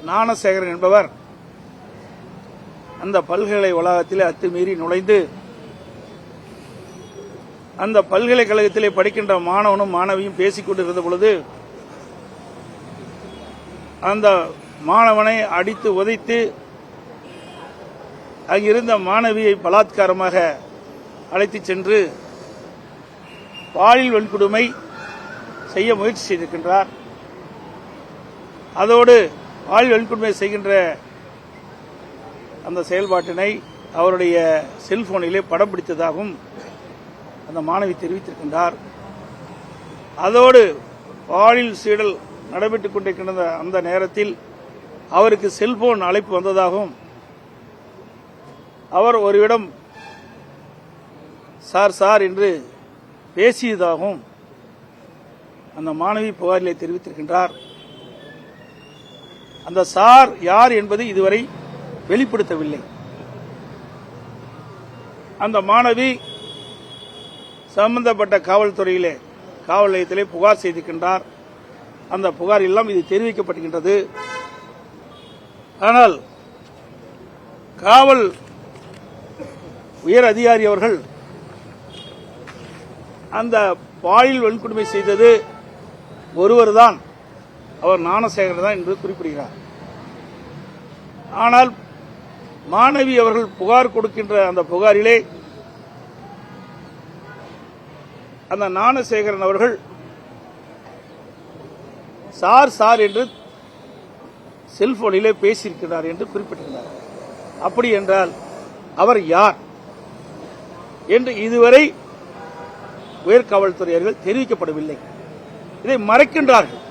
ஞானசேகரன் என்பவர் அந்த பல்கலை வளாகத்தில் அத்துமீறி நுழைந்து அந்த பல்கலைக்கழகத்திலே படிக்கின்ற மாணவனும் மாணவியும் பேசிக் கொண்டிருந்த பொழுது அந்த மாணவனை அடித்து உதைத்து அங்கிருந்த மாணவியை பலாத்காரமாக அழைத்துச் சென்று பாலியல் வன்கொடுமை செய்ய முயற்சி செய்திருக்கின்றார். அதோடு பாலியல் வன்கொடுமை செய்கின்ற அந்த செயல்பாட்டினை அவருடைய செல்போனிலே படம் பிடித்ததாகவும் அந்த மாணவி தெரிவித்திருக்கின்றார். அதோடு பாலியல் சீடல் நடைபெற்றுக் கொண்டிருக்கின்ற அந்த நேரத்தில் அவருக்கு செல்போன் அழைப்பு வந்ததாகவும் அவர் ஒருவிடம் சார் சார் என்று பேசியதாகவும் அந்த மாணவி புகாரிலே தெரிவித்திருக்கின்றார். அந்த சார் யார் என்பது இதுவரை வெளிப்படுத்தவில்லை. அந்த மாணவி சம்பந்தப்பட்ட காவல்துறையிலே காவல் நிலையத்திலே புகார் செய்திருக்கின்றார். அந்த புகார் எல்லாம் இது தெரிவிக்கப்பட்டிருக்கின்றது. ஆனால் காவல் உயர் அதிகாரி அவர்கள் அந்த பாலியல் வன்கொடுமை செய்தது ஒருவர்தான், அவர் ஞானசேகரன் தான் என்று குறிப்பிடுகிறார். ஆனால் மாணவி அவர்கள் புகார் கொடுக்கின்ற அந்த புகாரிலே அந்த ஞானசேகரன் அவர்கள் சார் சார் என்று செல்போனிலே பேசியிருக்கிறார் என்று குறிப்பிட்டிருக்கிறார். அப்படி என்றால் அவர் யார் என்று இதுவரை உயர்காவல்துறையர்கள் தெரிவிக்கப்படவில்லை. இதை மறைக்கின்றார்கள்.